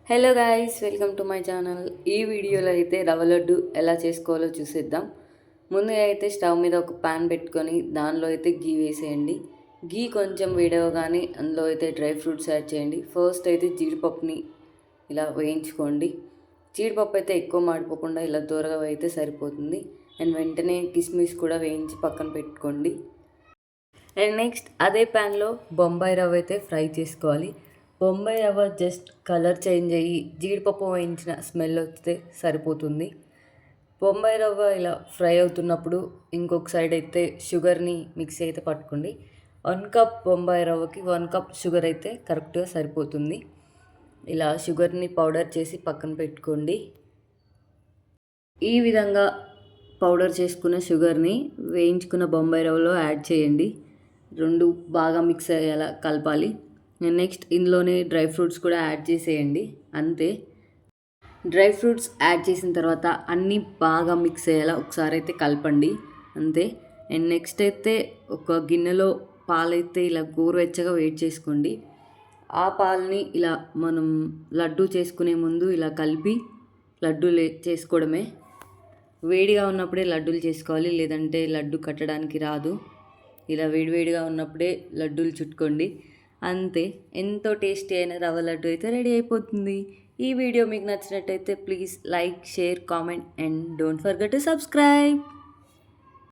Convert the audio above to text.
Hello guys, welcome to my channel. ఈ వీడియోలో అయితే రవ్వ లడ్డు ఎలా చేసుకోవాలో చూసేద్దాం. ముందుగా అయితే స్టవ్ మీద ఒక పాన్ పెట్టుకొని దానిలో అయితే గీ వేసేయండి. గీ కొంచెం వేడవగానే అందులో అయితే డ్రై ఫ్రూట్స్ యాడ్ చేయండి. ఫస్ట్ అయితే జీడిపప్పుని ఇలా వేయించుకోండి. జీడిపప్పు అయితే ఎక్కువ మాడిపోకుండా ఇలా దూరగా అయితే సరిపోతుంది. అండ్ వెంటనే కిస్మిస్ కూడా వేయించి పక్కన పెట్టుకోండి. అండ్ నెక్స్ట్ అదే ప్యాన్లో బొంబాయి రవ్వ అయితే ఫ్రై చేసుకోవాలి. బొంబాయి రవ్వ జస్ట్ కలర్ చేంజ్ అయ్యి జీడిపప్పు వేయించిన స్మెల్ వస్తే సరిపోతుంది. బొంబాయి రవ్వ ఇలా ఫ్రై అవుతున్నప్పుడు ఇంకొక సైడ్ అయితే షుగర్ని మిక్సీ అయితే పట్టుకోండి. 1 కప్ బొంబాయి రవ్వకి 1 కప్ షుగర్ అయితే కరెక్ట్గా సరిపోతుంది. ఇలా షుగర్ని పౌడర్ చేసి పక్కన పెట్టుకోండి. ఈ విధంగా పౌడర్ చేసుకున్న షుగర్ని వేయించుకున్న బొంబాయి రవ్వలో యాడ్ చేయండి. రెండు బాగా మిక్స్ అయ్యేలా కలపాలి. నెక్స్ట్ ఇందులోనే డ్రై ఫ్రూట్స్ కూడా యాడ్ చేసేయండి. అంతే, డ్రై ఫ్రూట్స్ యాడ్ చేసిన తర్వాత అన్నీ బాగా మిక్స్ అయ్యేలా ఒకసారి అయితే కలపండి. అంతే. అండ్ నెక్స్ట్ అయితే ఒక గిన్నెలో పాలైతే ఇలా గోరువెచ్చగా వేడి చేసుకోండి. ఆ పాలని ఇలా మనం లడ్డు చేసుకునే ముందు ఇలా కలిపి లడ్డూలు చేసుకోవడమే. వేడిగా ఉన్నప్పుడే లడ్డూలు చేసుకోవాలి, లేదంటే లడ్డు కట్టడానికి రాదు. ఇలా వేడివేడిగా ఉన్నప్పుడే లడ్డూలు చుట్టుకోండి. అంతే, ఎంతో టేస్టీ అయిన రవ్వ లడ్డు అయితే రెడీ అయిపోతుంది. ఈ వీడియో మీకు నచ్చినట్టయితే please like, share, comment and don't forget to subscribe.